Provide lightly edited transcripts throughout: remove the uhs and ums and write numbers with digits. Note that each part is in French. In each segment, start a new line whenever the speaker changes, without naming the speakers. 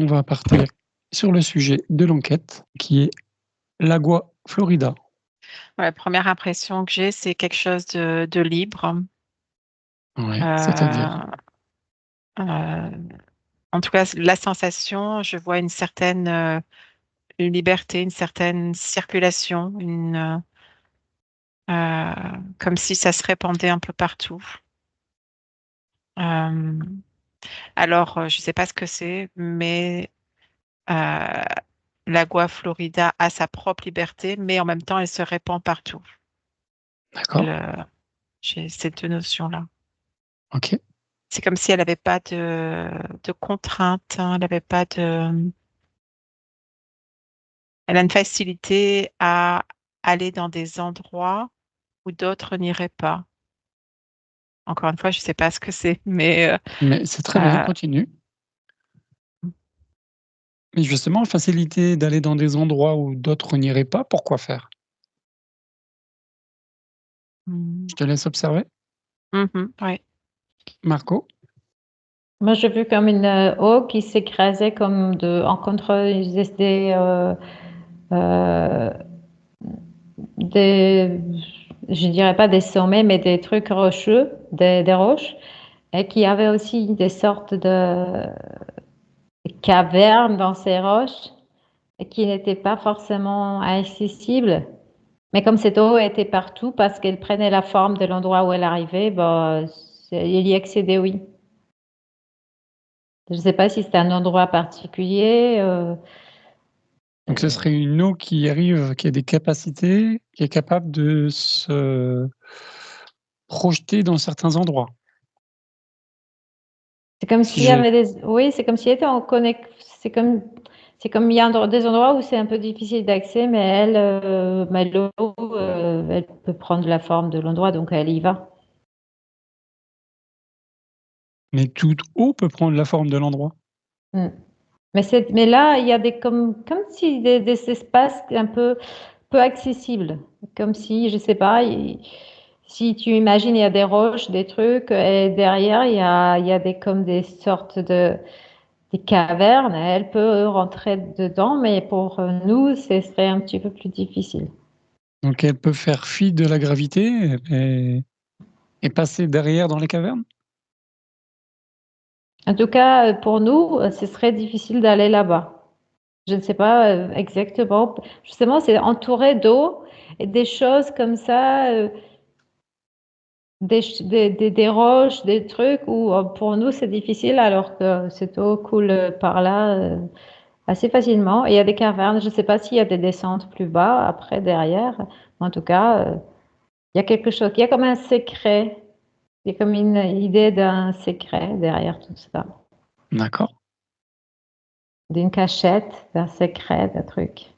on va partir sur le sujet de l'enquête qui est l'Agua Florida.
Ouais, première impression que j'ai, c'est quelque chose de libre.
Ouais, c'est-à-dire?
Euh, euh, En tout cas, la sensation, je vois une certaine liberté, une certaine circulation, euh, comme si ça se répandait un peu partout. Euh, alors, je ne sais pas ce que c'est, mais euh, l'agua Florida a sa propre liberté, mais en même temps, elle se répand partout.
D'accord,
Elle, j'ai ces deux notions-là.
OK.
C'est comme si elle n'avait pas de contraintes, hein, elle n'avait pas de... Elle a une facilité à aller dans des endroits où d'autres n'iraient pas. Encore une fois, je ne sais pas ce que c'est, mais
Mais c'est très bien,
euh,
continue. Mais justement, facilité d'aller dans des endroits où d'autres n'iraient pas, pourquoi faire?
mm,
Je te laisse observer.
ouais.
Marco?
Moi, j'ai vu comme une eau qui s'écrasait comme en contre euh, des, je dirais pas des sommets, mais des trucs rocheux, des roches, et qui avait aussi des sortes de cavernes dans ces roches et qui n'étaient pas forcément accessibles. Mais comme cette eau était partout parce qu'elle prenait la forme de l'endroit où elle arrivait, bah, il y accédait, oui. Je ne sais pas si c'est un endroit particulier.
Donc ce serait une eau qui arrive, qui a des capacités, qui est capable de se projeter dans certains endroits,
C'est comme
si
s'il y
j'ai
avait oui, c'est comme s'il était en connect. C'est comme il y a des endroits où c'est un peu difficile d'accès, mais l'eau, elle peut prendre la forme de l'endroit, donc elle y va.
mais toute eau peut prendre la forme de l'endroit?
Mm. Mais là, il y a comme si des espaces un peu accessibles, comme si, je sais pas, si tu imagines, il y a des roches, des trucs, et derrière, il y a comme des sortes des cavernes. Elle peut rentrer dedans, mais pour nous, ce serait un petit peu plus difficile.
Donc elle peut faire fi de la gravité et passer derrière dans les cavernes?
En tout cas, pour nous, ce serait difficile d'aller là-bas. Je ne sais pas exactement. Justement, c'est entouré d'eau et des choses comme ça, des roches, des trucs où pour nous c'est difficile alors que cette eau coule par là assez facilement. Et il y a des cavernes. Je ne sais pas s'il y a des descentes plus bas après derrière. En tout cas, il y a quelque chose. Il y a comme un secret. Il y a comme une idée d'un secret derrière tout ça,
D'accord.
d'une cachette, d'un secret, d'un truc.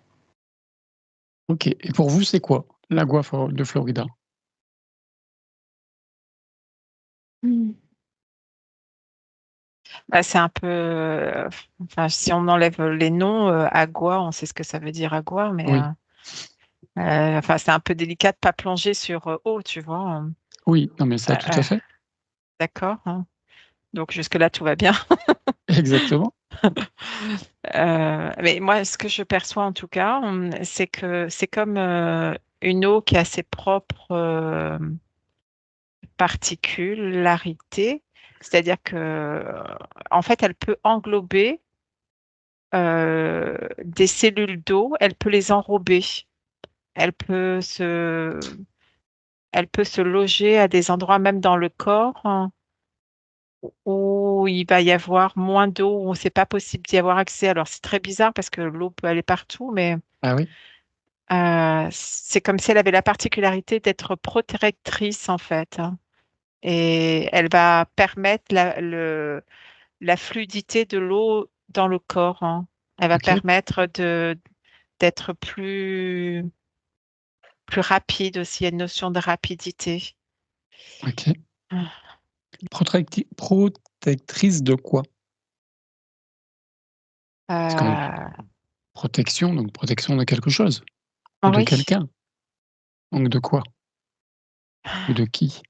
OK, et pour vous, c'est quoi l'Agua de Florida?
Mm. Bah, c'est un peu, enfin, si on enlève les noms, agua, on sait ce que ça veut dire agua, mais
Oui,
enfin, c'est un peu délicat de pas plonger sur eau, tu vois.
oui, non mais ça, tout
Euh,
à fait.
d'accord, hein. Donc jusque-là, tout va bien.
Exactement.
Mais moi, ce que je perçois en tout cas, c'est que c'est comme une eau qui a ses propres particularités. C'est-à-dire que, en fait, elle peut englober des cellules d'eau, elle peut les enrober, elle peut se, elle peut se loger à des endroits, même dans le corps, hein, où il va y avoir moins d'eau, où c'est pas possible d'y avoir accès. Alors c'est très bizarre parce que l'eau peut aller partout, mais
Ah oui?
c'est comme si elle avait la particularité d'être protectrice en fait, hein. Et elle va permettre la fluidité de l'eau dans le corps, hein. Elle va
OK,
permettre d'être plus rapide aussi. Il y a une notion de rapidité.
OK. Protectrice de quoi? C'est quand même
Euh,
protection, donc protection de quelque chose ou de
oui.
quelqu'un. Donc de quoi? Ou de qui?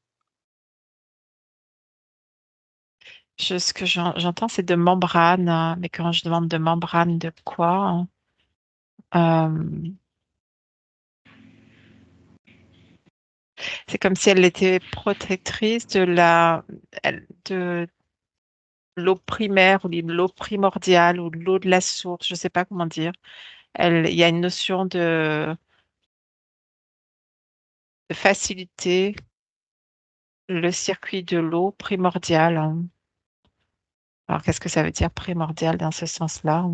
Ce que j'entends, c'est de membrane, hein, mais quand je demande de membrane de quoi, euh, c'est comme si elle était protectrice de l'eau primaire ou de l'eau primordiale ou de l'eau de la source, je ne sais pas comment dire. Il y a une notion de faciliter le circuit de l'eau primordial, hein. Alors, qu'est-ce que ça veut dire primordial dans ce sens-là?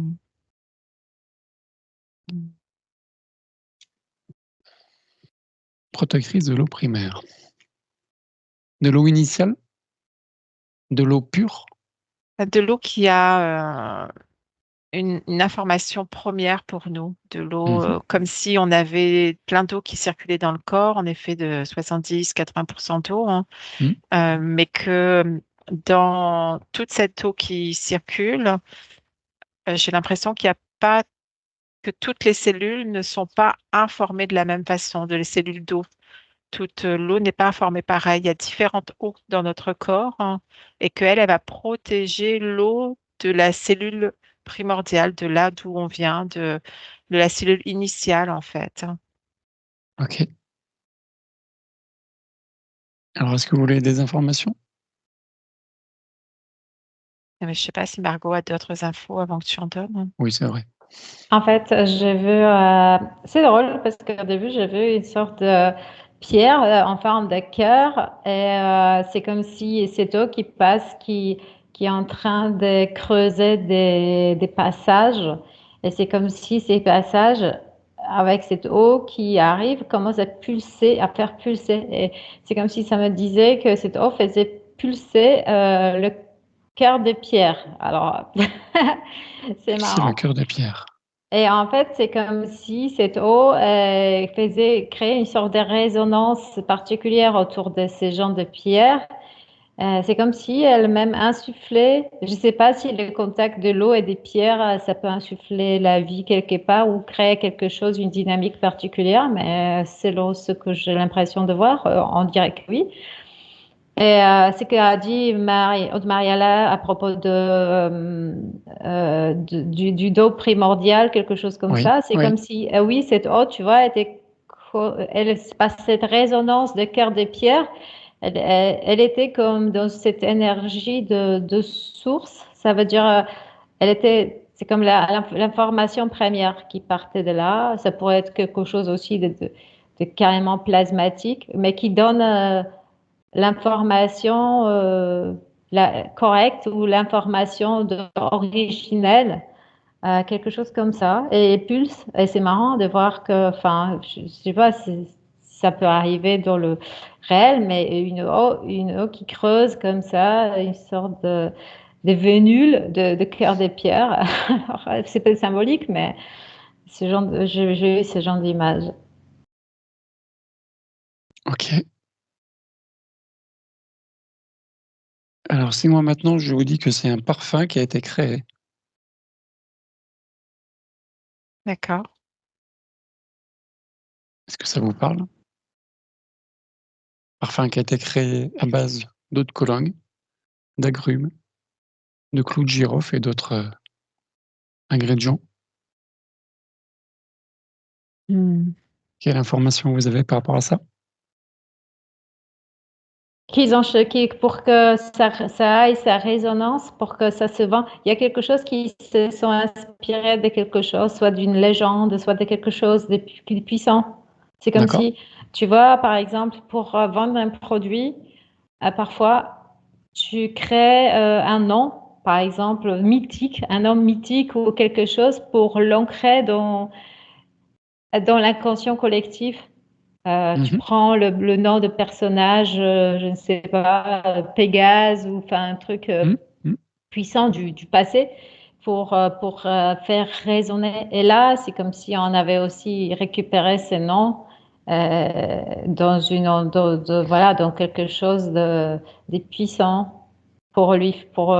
Protectrice de l'eau primaire. De l'eau initiale? De l'eau pure?
De l'eau qui a une information première pour nous, de l'eau,
Mhm.
comme si on avait plein d'eau qui circulait dans le corps, en effet de 70-80% d'eau, hein,
Mhm.
mais que dans toute cette eau qui circule, j'ai l'impression qu'il n'y a pas, que toutes les cellules ne sont pas informées de la même façon, de les cellules d'eau. Toute l'eau n'est pas informée pareil. Il y a différentes eaux dans notre corps, hein, et qu'elle, elle va protéger l'eau de la cellule primordiale, de là d'où on vient, de la cellule initiale en fait.
Ok. Alors, est-ce que vous voulez des informations?
Mais je ne sais pas si Margot a d'autres infos avant que tu en donnes.
Oui, c'est vrai.
En fait, j'ai vu, c'est drôle parce qu'au début, j'ai vu une sorte de pierre en forme de cœur et c'est comme si cette eau qui passe, qui est en train de creuser des passages et c'est comme si ces passages, avec cette eau qui arrive, commencent à pulser, à faire pulser. Et c'est comme si ça me disait que cette eau faisait pulser le cœur des pierres. Alors, c'est
C'est le
marrant.
cœur de pierre.
Et en fait, c'est comme si cette eau créer une sorte de résonance particulière autour de ces gens de pierre. C'est comme si elle-même insufflait, je ne sais pas si le contact de l'eau et des pierres, ça peut insuffler la vie quelque part ou créer quelque chose, une dynamique particulière, mais selon ce que j'ai l'impression de voir, on dirait que oui. Et ce qu'a dit Aude Mariala à propos du do primordial, quelque chose comme
Oui,
ça, c'est
oui.
comme si, oui, cette eau, tu vois, elle passe cette résonance de cœur des pierres, elle était comme dans cette énergie de source, ça veut dire, c'est comme l'information première qui partait de là, ça pourrait être quelque chose aussi de carrément plasmatique, mais qui donne l'information correcte ou l'information originelle, quelque chose comme ça. Et pulse, et c'est marrant de voir que, enfin, je sais pas si ça peut arriver dans le réel, mais une eau qui creuse comme ça, une sorte de vénule de cœur des pierres. Alors, c'est pas symbolique, mais j'ai eu ce genre d'image.
Ok. Alors, si moi maintenant je vous dis que c'est un parfum qui a été créé,
D'accord.
est-ce que ça vous parle? Parfum qui a été créé à base d'eau de Cologne, d'agrumes, de clous de girofle et d'autres ingrédients. Quelle information vous avez par rapport à ça?
Qu'ils ont pour que ça aille sa résonance, pour que ça se vend. Il y a quelque chose qui se sont inspirés de quelque chose, soit d'une légende, soit de quelque chose de plus puissant. C'est comme
D'accord.
si, tu vois, par exemple, pour vendre un produit, parfois, tu crées un nom, par exemple, mythique, un nom mythique ou quelque chose pour l'ancrer dans l'inconscient collectif. Tu
Mhm.
prends le nom de personnage, je ne sais pas, Pégase ou enfin un truc
Mhm. Mhm.
puissant du passé pour faire résonner. Et là, c'est comme si on avait aussi récupéré ces noms voilà, dans quelque chose de puissant pour lui, pour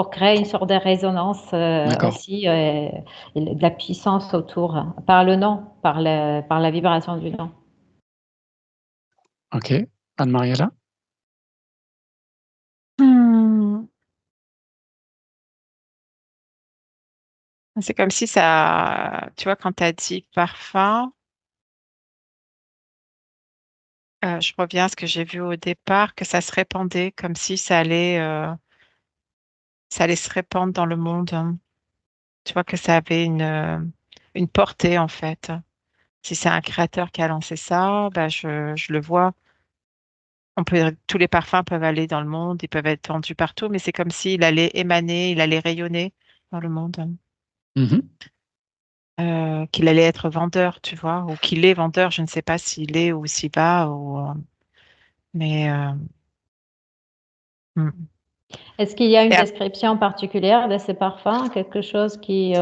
créer une sorte de résonance
D'accord.
aussi, et de la puissance autour, par le nom, par la vibration du nom.
Ok. Anne-Mariella?
Hmm. C'est comme si ça, tu vois, quand tu as dit parfum, je reviens à ce que j'ai vu au départ, que ça se répandait, comme si ça allait se répandre dans le monde, hein. Tu vois que ça avait une portée, en fait. Si c'est un créateur qui a lancé ça, bah, je le vois. Tous les parfums peuvent aller dans le monde, ils peuvent être vendus partout, mais c'est comme s'il allait émaner, il allait rayonner dans le monde,
Mhm.
qu'il allait être vendeur, tu vois, ou qu'il est vendeur. Je ne sais pas s'il est ou s'il va, mais hmm.
Est-ce qu'il y a une
Et
description particulière de ces parfums? Quelque chose qui...
tu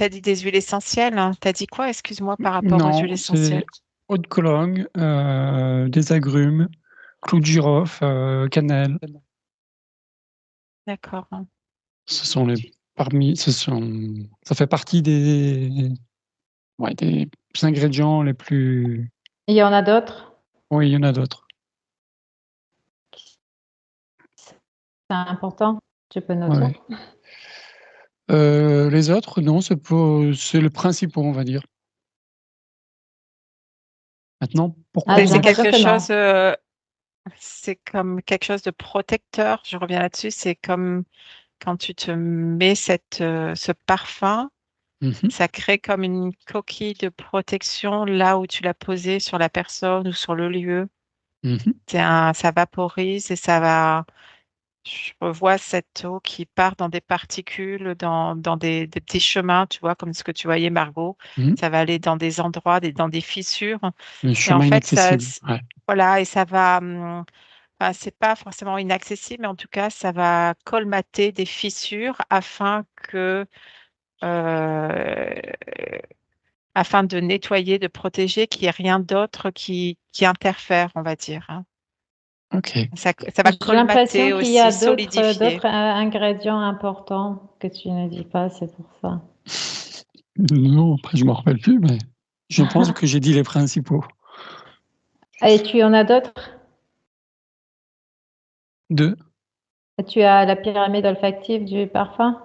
as dit des huiles essentielles, hein. Tu as dit quoi, excuse-moi, par rapport aux huiles
Non, c'est
essentielles?
eau de Cologne, des agrumes, clou de girofle, cannelle.
D'accord.
Ce sont ça fait partie ouais, des ingrédients les plus.
Il y en a d'autres?
Oui, il y en a d'autres.
C'est important. Tu peux nous dire?
Ouais. Les autres, non, c'est le principal, on va dire. Maintenant, pourquoi
Ah,
C'est
j'ai
on.
l'impression que non.
c'est comme quelque chose de protecteur. Je reviens là-dessus. C'est comme quand tu te mets ce parfum,
Mhm,
ça crée comme une coquille de protection là où tu l'as posé sur la personne ou sur le lieu.
mhm,
Ça vaporise et ça va. Je revois cette eau qui part dans des particules, dans des petits chemins, tu vois, comme ce que tu voyais, Margot.
mhm.
Ça va aller dans des endroits, dans des fissures.
Le
Et en
chemin
fait,
inaccessible. Ouais.
voilà, et ça va. Enfin, c'est pas forcément inaccessible, mais en tout cas, ça va colmater des fissures euh, afin de nettoyer, de protéger, qu'il n'y ait rien d'autre qui interfère, on va dire, hein.
Ok.
Ça va
J'ai l'impression
colmater
qu'il y a
aussi,
d'autres
solidifier.
ingrédients importants que tu ne dis pas, c'est pour ça.
Non, après, je me rappelle plus, mais je pense que j'ai dit les principaux.
Et tu en as d'autres?
Deux?
Tu as la pyramide olfactive du parfum?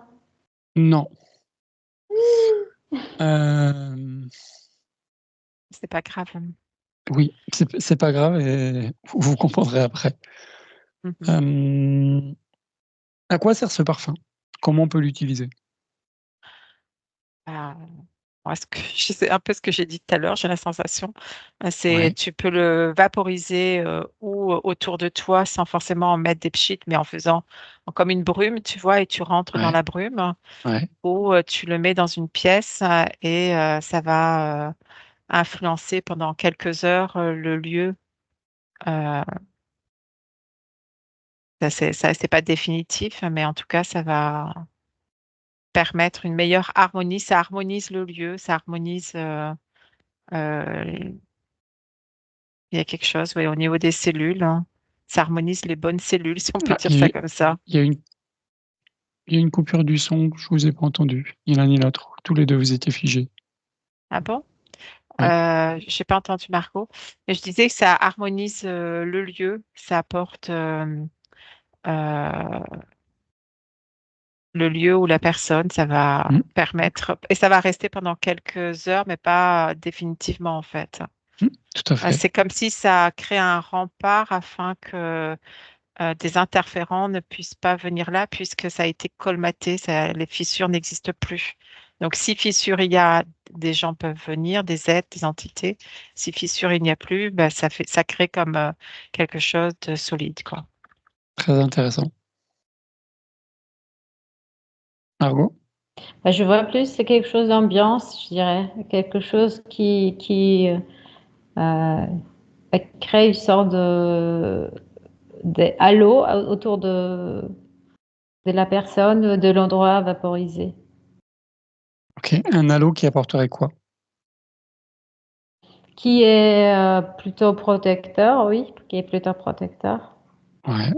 Non. Euh,
C'est pas grave.
oui, c'est pas grave et vous comprendrez après.
Mhm.
Euh, à quoi sert ce parfum? Comment on peut l'utiliser?
Ah, moi, je sais un peu ce que j'ai dit tout à l'heure, j'ai la sensation. C'est
Ouais,
tu peux le vaporiser ou autour de toi sans forcément en mettre des pchits, mais en faisant comme une brume, tu vois, et tu rentres dans
ouais,
la brume,
ouais.
ou tu le mets dans une pièce et ça va influencer pendant quelques heures le lieu. Euh, c'est pas définitif, mais en tout cas, ça va permettre une meilleure harmonie. Ça harmonise le lieu, ça harmonise. Euh, il y a quelque chose, oui, au niveau des cellules, hein. Ça harmonise les bonnes cellules, si on peut
Ah,
dire ça comme ça.
il y a il y a une coupure du son, je vous ai pas entendu, ni l'un ni l'autre. Tous les deux, vous étiez figés.
Ah bon?
Ouais.
J'ai pas entendu Margot. Mais je disais que ça harmonise le lieu, ça apporte euh, le lieu ou la personne, ça va
Mm,
permettre, et ça va rester pendant quelques heures, mais pas définitivement en fait.
mm, tout à fait.
C'est comme si ça crée un rempart afin que des interférents ne puissent pas venir là puisque ça a été colmaté, les fissures n'existent plus. Donc si fissure il y a, des gens peuvent venir, des êtres, des entités. Si fissure il n'y a plus, ben, ça crée comme quelque chose de solide, quoi.
Très intéressant. Margot?
Bah, je vois plus, c'est quelque chose d'ambiance, je dirais. Quelque chose qui euh, crée une sorte de halo autour de la personne, de l'endroit vaporisé.
Ok. Un halo qui apporterait quoi?
Qui est plutôt protecteur, oui, qui est plutôt protecteur.
Ouais.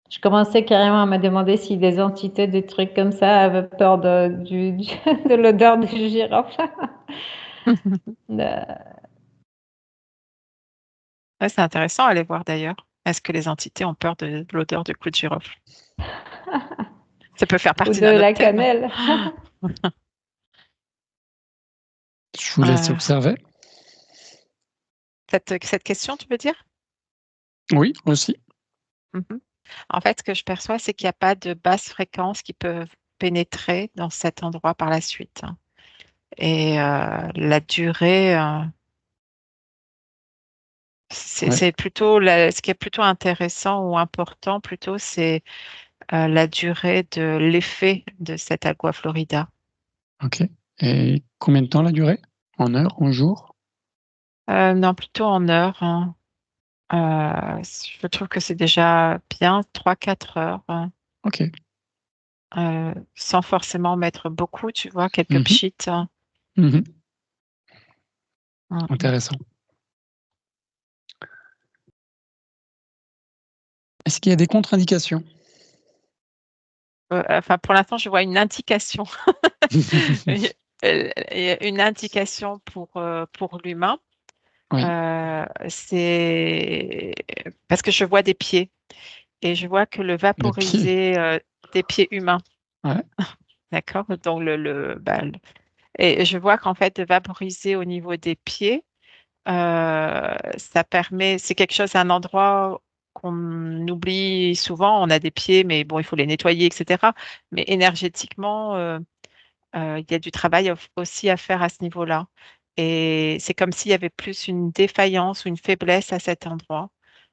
Je commençais carrément à me demander si des entités, des trucs comme ça avaient peur de l'odeur du girofle. De-
Ouais, c'est intéressant à aller voir d'ailleurs. Est-ce que les entités ont peur de l'odeur de clou de girofle? Ça peut faire
Ou
partie
de
d'un
la
autre thème.
cannelle.
Je vous laisse
Euh,
observer.
cette question, tu veux dire?
Oui, aussi.
Mhm. En fait, ce que je perçois, c'est qu'il n'y a pas de basses fréquences qui peuvent pénétrer dans cet endroit par la suite. Et la durée,
Ouais.
c'est plutôt ce qui est plutôt intéressant ou important plutôt, c'est la durée de l'effet de cette Aqua Florida.
OK. Et combien de temps la durée? En heures, en jours?
Non, plutôt en heures, hein. Je trouve que c'est déjà bien 3-4 heures, hein.
OK.
Sans forcément mettre beaucoup, tu vois, quelques
Mmh.
pchites, hein.
Mmh.
Mm.
Intéressant. Est-ce qu'il y a des contre-indications?
Enfin, pour l'instant, je vois une indication. Une indication pour l'humain.
Oui,
C'est parce que je vois des pieds et je vois que le
des pieds.
vaporiser des pieds humains,
Ouais.
d'accord? Donc et je vois qu'en fait de vaporiser au niveau des pieds, ça permet, c'est quelque chose, un endroit qu'on oublie souvent. On a des pieds, mais bon, il faut les nettoyer, etc. Mais énergétiquement, il y a du travail aussi à faire à ce niveau-là. Et c'est comme s'il y avait plus une défaillance ou une faiblesse à cet endroit.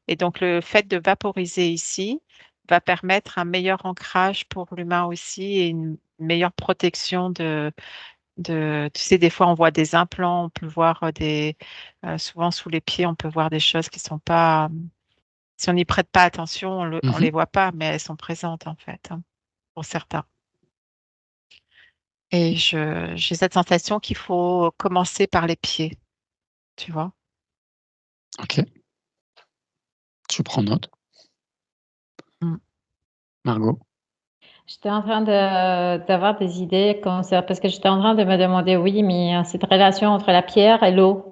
Et donc, le fait de vaporiser ici va permettre un meilleur ancrage pour l'humain aussi et une meilleure protection tu sais, des fois, on voit des implants, on peut voir souvent sous les pieds, on peut voir des choses qui sont pas, si on n'y prête pas attention, on
Mmh.
les voit pas, mais elles sont présentes en fait, hein, pour certains. Et j'ai cette sensation qu'il faut commencer par les pieds, tu vois.
OK. Je prends note.
Mm.
Margot?
J'étais en train d'avoir des idées comme ça, parce que j'étais en train de me demander, oui, mais cette relation entre la pierre et l'eau.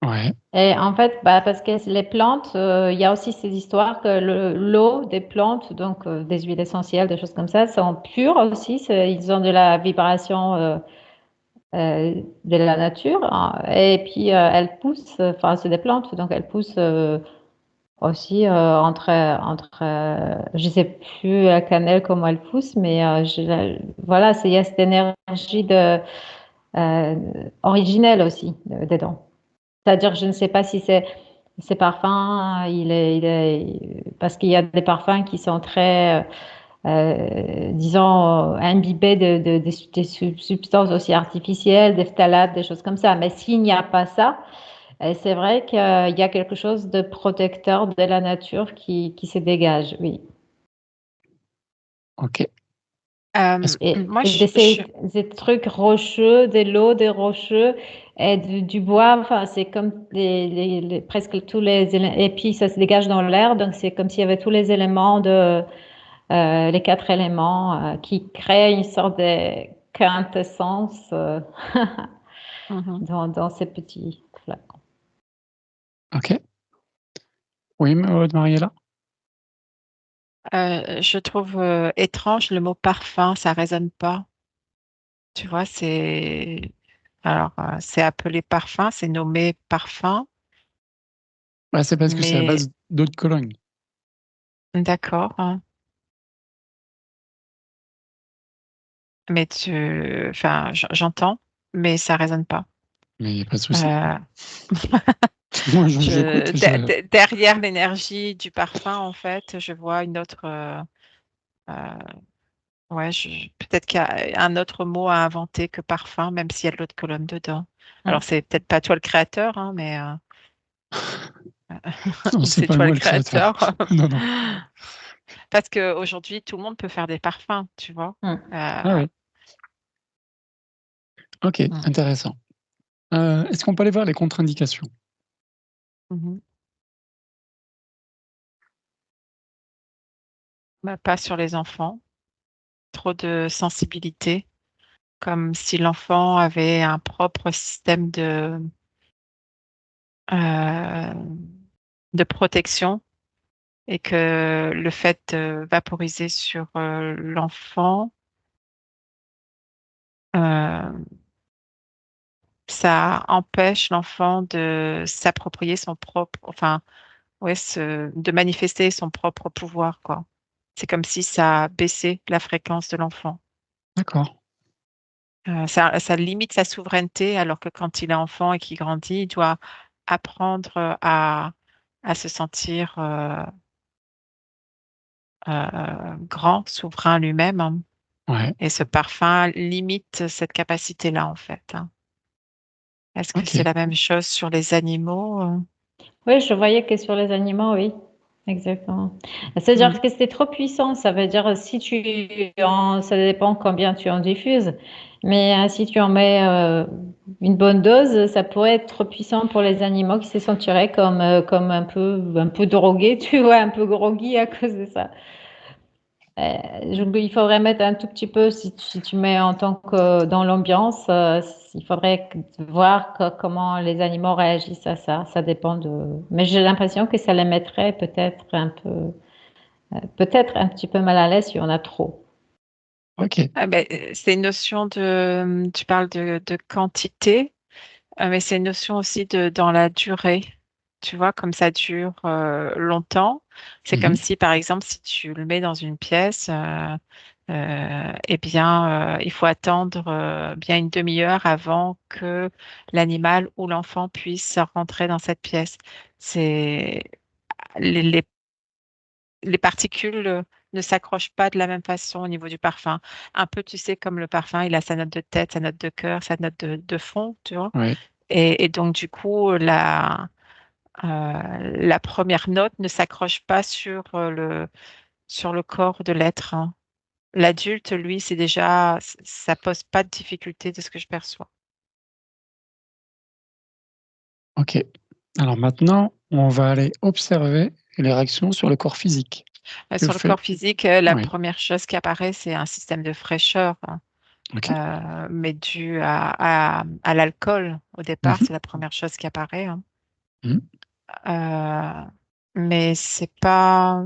Ouais.
Et en fait, bah, parce que les plantes, il y a aussi ces histoires que l'eau des plantes, donc des huiles essentielles, des choses comme ça, sont pures aussi. Ils ont de la vibration de la nature, hein. Et puis elles poussent, enfin, c'est des plantes, donc elles poussent aussi je sais plus la cannelle comment elle pousse, mais voilà, il y a cette énergie euh, originelle aussi dedans. C'est-à-dire, je ne sais pas si ces parfums, parce qu'il y a des parfums qui sont très, disons, imbibés des substances aussi artificielles, des phtalates, des choses comme ça. Mais s'il n'y a pas ça, c'est vrai qu'il y a quelque chose de protecteur de la nature qui se dégage, oui.
OK. Est-ce
Moi,
Et de ces trucs rocheux, de l'eau des rocheux et du bois, enfin, c'est comme presque tous les éléments, et puis ça se dégage dans l'air, donc c'est comme s'il y avait tous les éléments les 4 éléments qui créent une sorte de quintessence
Mhm.
dans ces petits flacons.
OK. Oui, Mariella?
Je trouve étrange le mot parfum, ça résonne pas. Tu vois, c'est appelé parfum, c'est nommé parfum,
Bah, c'est parce que c'est à
mais
base d'eau de Cologne.
d'accord, hein. Mais enfin, j'entends, mais ça résonne pas.
Mais il y a pas de souci.
Euh,
Moi, j'écoute et je
Derrière l'énergie du parfum, en fait, je vois une autre. Euh, ouais, peut-être qu'il y a un autre mot à inventer que parfum, même s'il y a de l'eau de Cologne dedans. Alors, c'est peut-être pas toi le créateur, hein, mais
non,
ou
c'est
c'est
pas
toi le
moi le créateur.
créateur.
Non, non.
Parce qu'aujourd'hui, tout le monde peut faire des parfums, tu vois.
Mm.
Ah
Euh,
oui. OK,
mm,
intéressant. Est-ce qu'on peut aller voir les contre-indications?
mhm. Bah, pas sur les enfants. Trop de sensibilité, comme si l'enfant avait un propre système euh, de protection et que le fait de vaporiser sur l'enfant, euh, ça empêche l'enfant de s'approprier son propre, enfin, ouais, de manifester son propre pouvoir, quoi. C'est comme si ça baissait la fréquence de l'enfant.
D'accord.
Ça limite sa souveraineté, alors que quand il est enfant et qu'il grandit, il doit apprendre à se sentir grand, souverain lui-même, hein.
Ouais.
Et ce parfum limite cette capacité-là, en fait, hein. Est-ce que c'est
OK.
la même chose sur les animaux?
Oui, je voyais que sur les animaux, oui, exactement. C'est-à-dire
Mm.
que c'est trop puissant. Ça veut dire si ça dépend combien tu en diffuses, mais si tu en mets une bonne dose, ça pourrait être trop puissant pour les animaux qui se sentiraient comme un peu drogués, tu vois, un peu groggy à cause de ça. Il faudrait mettre un tout petit peu, si tu mets en tant que dans l'ambiance, il faudrait voir comment les animaux réagissent à ça. Ça dépend de. Mais j'ai l'impression que ça les mettrait peut-être un petit peu mal à l'aise si on a trop.
OK.
Ah ben, c'est une notion tu parles de quantité, mais c'est une notion aussi dans la durée. Tu vois, comme ça dure longtemps, c'est comme
Mmh.
si, par exemple, si tu le mets dans une pièce, eh bien, il faut attendre bien une demi-heure avant que l'animal ou l'enfant puisse rentrer dans cette pièce. C'est les, les les particules ne s'accrochent pas de la même façon au niveau du parfum. Un peu, tu sais, comme le parfum, il a sa note de tête, sa note de cœur, sa note de fond, tu vois.
Ouais.
Et donc, du coup, la première note ne s'accroche pas sur le corps de l'être, hein. L'adulte, lui, c'est déjà, ça pose pas de difficulté de ce que je perçois.
OK. Alors maintenant, on va aller observer les réactions sur le corps physique. Que
Sur le corps
fait
physique, la
Oui.
première chose qui apparaît, c'est un système de fraîcheur, hein.
OK.
Mais dû à l'alcool au départ,
Mmh.
c'est la première chose qui apparaît, hein.
Mmh.
Euh, mais c'est pas.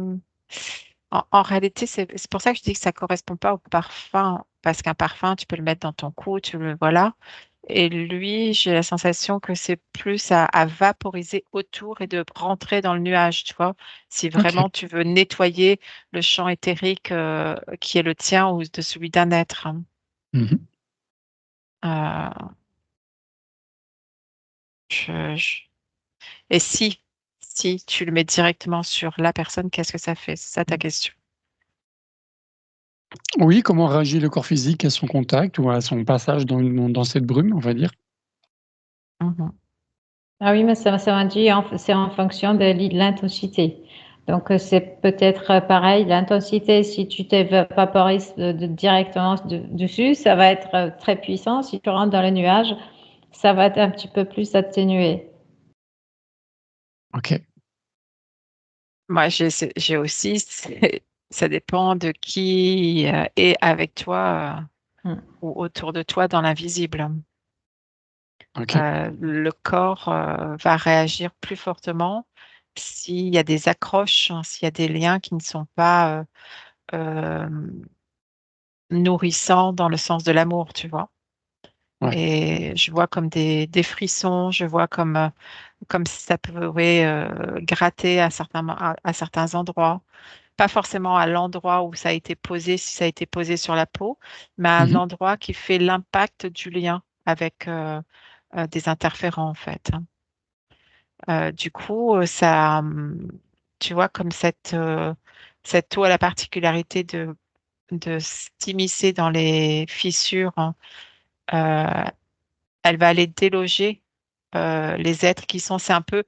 En réalité, c'est pour ça que je dis que ça correspond pas au parfum, parce qu'un parfum, tu peux le mettre dans ton cou, voilà. Et lui, j'ai la sensation que c'est plus à vaporiser autour et de rentrer dans le nuage, tu vois. Si
OK.
vraiment tu veux nettoyer le champ éthérique qui est le tien ou de celui d'un être, hein.
Mmh.
Euh, je, je- Et si tu le mets directement sur la personne, qu'est-ce que ça fait? C'est ça ta question.
Oui, comment réagit le corps physique à son contact ou à son passage dans cette brume, on va dire?
Mhm.
Ah oui, mais ça m'a dit, c'est en fonction de l'intensité. Donc, c'est peut-être pareil, l'intensité, si tu te vaporises directement dessus, ça va être très puissant. Si tu rentres dans le nuage, ça va être un petit peu plus atténué.
OK.
Moi, j'ai aussi, ça dépend de qui est avec toi
Hmm.
ou autour de toi dans l'invisible.
OK.
Le corps va réagir plus fortement s'il y a des accroches, hein, s'il y a des liens qui ne sont pas euh, nourrissants dans le sens de l'amour, tu vois.
Ouais.
Et je vois comme des frissons, je vois comme si ça pouvait gratter à certains endroits. Pas forcément à l'endroit où ça a été posé, si ça a été posé sur la peau, mais à un
Mmh.
endroit qui fait l'impact du lien avec des interférents, en fait, hein. Du coup, tu vois, comme cette eau a la particularité de s'immiscer dans les fissures, hein. Euh, Elle va aller déloger les êtres qui sont, c'est un peu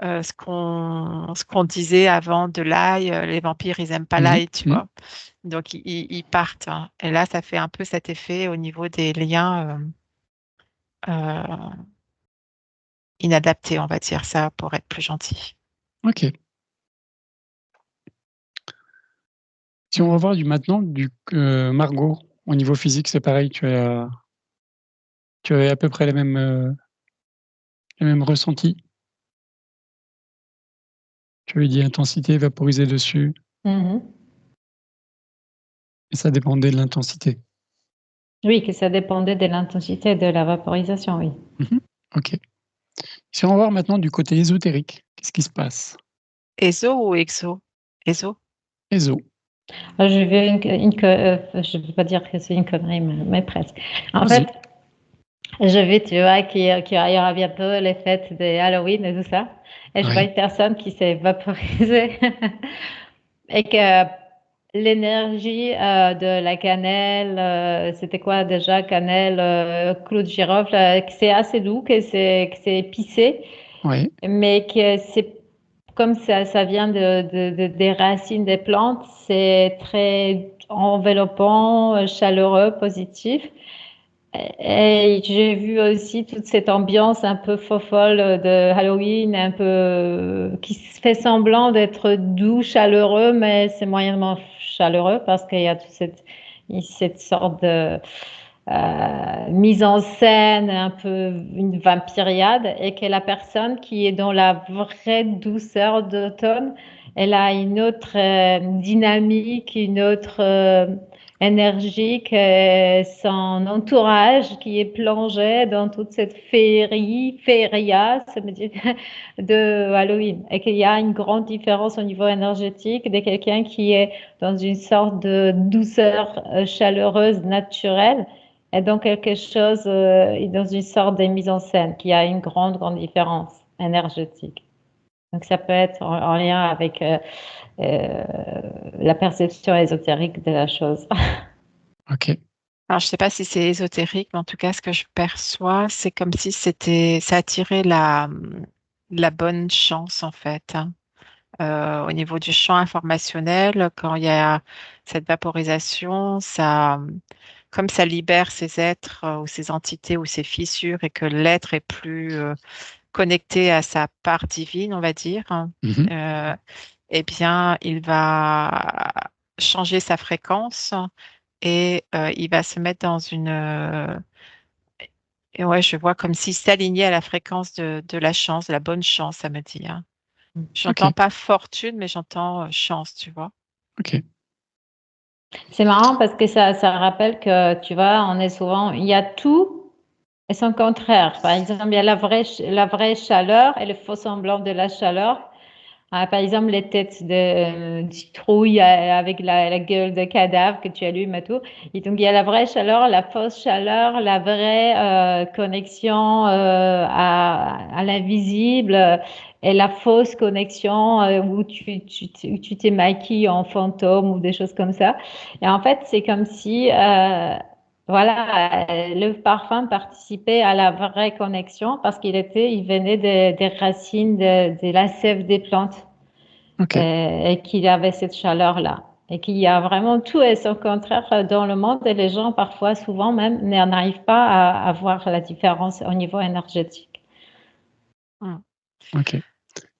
ce qu'on disait avant de l'ail, les vampires, ils aiment pas
Mmh.
l'ail, tu
Mmh.
vois. Donc, ils partent, hein. Et là, ça fait un peu cet effet au niveau des liens euh, inadaptés, on va dire ça, pour être plus gentil.
OK. Si on va voir maintenant Margot, au niveau physique, c'est pareil, tu as à peu près les mêmes ressentis? Tu avais dit intensité, vaporiser dessus,
Mhm.
et ça dépendait de l'intensité.
Oui, que ça dépendait de l'intensité de la vaporisation, oui.
OK. Si on va voir maintenant du côté ésotérique, qu'est-ce qui se passe?
Éso ou exo? Éso?
Éso.
Je vais je ne vais pas dire que c'est une connerie, mais presque. En
Vas-y.
fait, je vais, tu vois, qu'il y aura bientôt les fêtes de Halloween et tout ça. Et je vois
Ouais.
une personne qui s'est vaporisée et que l'énergie de la cannelle, c'était quoi déjà? Cannelle, clou de girofle, que c'est assez doux, que c'est épicé,
Ouais.
mais que c'est comme ça vient des racines des plantes, c'est très enveloppant, chaleureux, positif. Et j'ai vu aussi toute cette ambiance un peu fofolle de Halloween, un peu qui se fait semblant d'être doux, chaleureux, mais c'est moyennement chaleureux parce qu'il y a toute cette sorte de mise en scène, un peu une vampiriade, et que la personne qui est dans la vraie douceur d'automne, elle a une autre dynamique, une autre énergie que son entourage qui est plongé dans toute cette féeria, ça me dit, de Halloween. Et qu'il y a une grande différence au niveau énergétique de quelqu'un qui est dans une sorte de douceur chaleureuse, naturelle, et dans quelque chose, dans une sorte de mise en scène, qui a une grande, grande différence énergétique. Donc ça peut être en lien avec la perception ésotérique de la chose.
OK.
Alors, je sais pas si c'est ésotérique, mais en tout cas, ce que je perçois, c'est comme si ça attirait la bonne chance, en fait, hein. Au niveau du champ informationnel, quand il y a cette vaporisation, comme ça libère ces êtres ou ces entités ou ces fissures et que l'être est plus connecté à sa part divine, on va dire, hein,
Mmh.
euh, eh bien, il va changer sa fréquence et il va se mettre dans et ouais, je vois comme s'il s'alignait à la fréquence de la chance, de la bonne chance, ça me dit, hein. J'entends
OK.
pas fortune, mais j'entends chance, tu vois.
OK.
C'est marrant parce que ça rappelle que, tu vois, on est souvent, il y a tout et son contraire. Par exemple, il y a la vraie chaleur et le faux semblant de la chaleur. Par exemple, les têtes de citrouille avec la gueule de cadavre que tu allumes et tout. Et donc, il y a la vraie chaleur, la fausse chaleur, la vraie connexion à l'invisible et la fausse connexion où tu t'es maquillé en fantôme ou des choses comme ça. Et en fait, c'est comme si voilà, le parfum participait à la vraie connexion parce il venait des racines de la sève des plantes
OK.
et qu'il avait cette chaleur-là. Et qu'il y a vraiment tout et son contraire dans le monde et les gens parfois, souvent même, n'arrivent pas à voir la différence au niveau énergétique.
Hmm.
OK.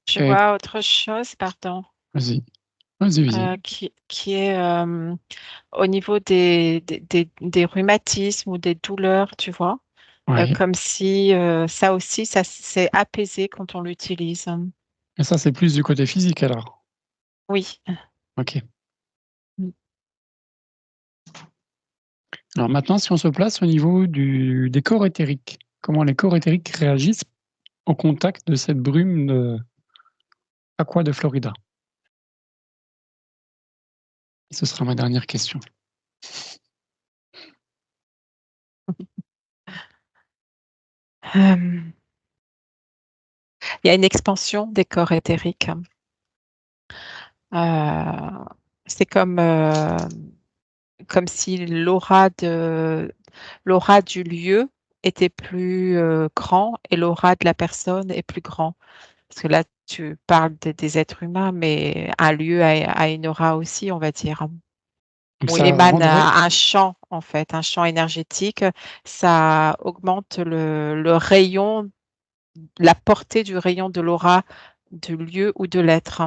Je
Et
vois autre chose, pardon,
vas-y. Vas-y, vas-y.
qui est au niveau des rhumatismes ou des douleurs, tu vois,
Ouais.
comme si ça aussi, ça s'est apaisé quand on l'utilise.
Et ça, c'est plus du côté physique alors?
Oui.
OK.
Mm.
Alors maintenant, si on se place au niveau des corps éthériques, comment les corps éthériques réagissent au contact de cette brume de Aqua de Florida? Ce sera ma dernière question.
Euh, Il y a une expansion des corps éthériques. Euh, c'est comme si l'aura du lieu était plus grand et l'aura de la personne est plus grand. Parce que là, tu parles des êtres humains, mais un lieu a une aura aussi, on va dire.
Donc
Où il
ça
émane
rendrait
un champ, en fait, un champ énergétique. Ça augmente le rayon, la portée du rayon de l'aura du lieu ou de l'être.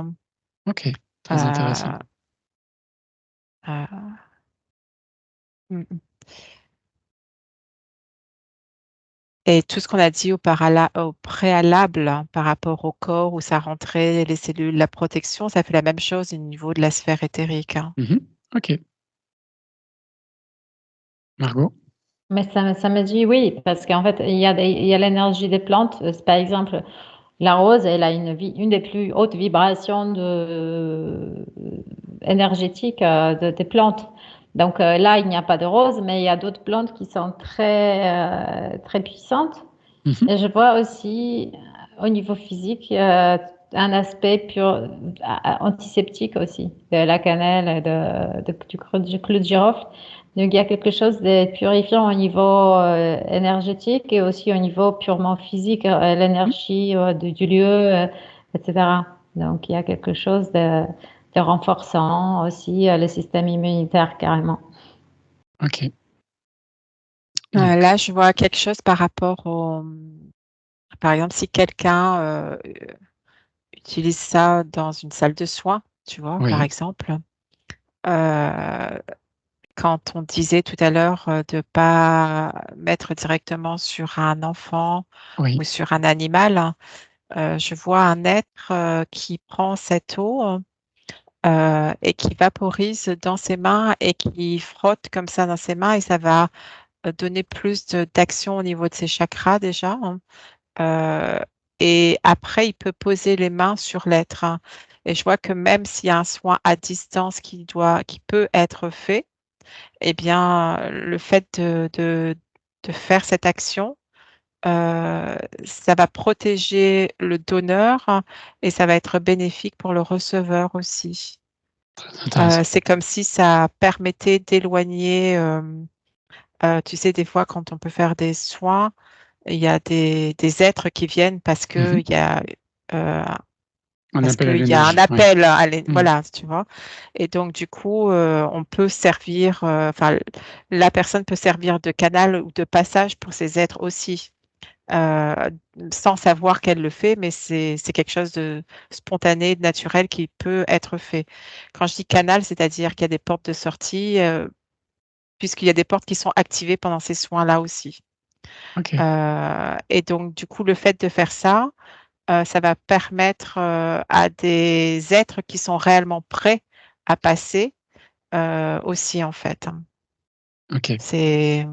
OK, très intéressant.
Euh, euh, mm, mm. Et tout ce qu'on a dit au préalable hein, par rapport au corps, où ça rentrait, les cellules, la protection, ça fait la même chose au niveau de la sphère éthérique. Hein.
OK. Margot?
Mais ça me dit oui, parce qu'en fait, il y a l'énergie des plantes. Par exemple, la rose, elle a une des plus hautes vibrations énergétiques des plantes. Donc là, il n'y a pas de rose, mais il y a d'autres plantes qui sont très puissantes.
Mmh.
Et je vois aussi au niveau physique un aspect pur antiseptique aussi de la cannelle, du clou de girofle. Donc il y a quelque chose de purifiant au niveau énergétique et aussi au niveau purement physique, l'énergie du lieu, etc. Donc il y a quelque chose de renforçant aussi le système immunitaire carrément.
OK.
Là, je vois quelque chose par rapport par exemple, si quelqu'un utilise ça dans une salle de soins, tu vois, par
Oui,
exemple, euh, quand on disait tout à l'heure de pas mettre directement sur un enfant
oui.
ou sur un animal, hein, je vois un être qui prend cette eau et qui vaporise dans ses mains et qui frotte comme ça dans ses mains et ça va donner plus d'action au niveau de ses chakras déjà. Hein. Euh, et après, il peut poser les mains sur l'être. Hein. Et je vois que même s'il y a un soin à distance qui peut être fait, eh bien, le fait de faire cette action, ça va protéger le donneur hein, et ça va être bénéfique pour le receveur aussi.
Très intéressant.
C'est comme si ça permettait d'éloigner, tu sais, des fois, quand on peut faire des soins, il y a des êtres qui viennent
Mmh.
euh,
Un
parce
appel à
qu'il y a un
l'énergie, oui.
appel,
Mmh.
voilà, tu vois. Et donc, du coup, on peut servir, enfin, la personne peut servir de canal ou de passage pour ces êtres aussi, euh, sans savoir qu'elle le fait, mais c'est quelque chose de spontané, de naturel qui peut être fait. Quand je dis canal, c'est-à-dire qu'il y a des portes de sortie, puisqu'il y a des portes qui sont activées pendant ces soins-là aussi.
OK.
Et donc, du coup, le fait de faire ça, ça va permettre à des êtres qui sont réellement prêts à passer aussi, en fait. Hein.
OK.
C'est,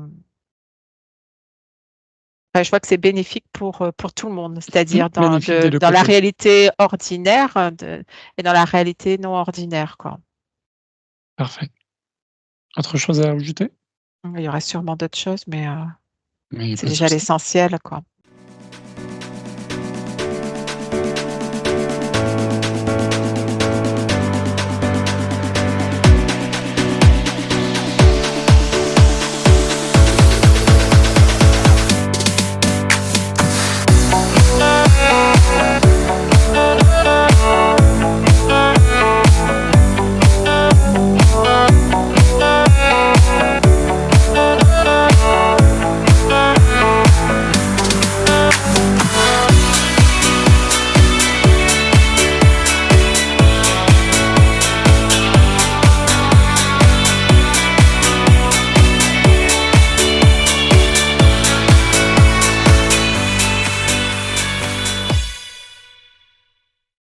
enfin, je vois que c'est bénéfique pour tout le monde, c'est-à-dire
Bénéfique des 2
dans la
côtés.
réalité ordinaire et dans la réalité non ordinaire, quoi.
Parfait. Autre chose à ajouter?
Il y aura sûrement d'autres choses, mais
Mais
c'est
pas de
déjà
souci.
l'essentiel, quoi.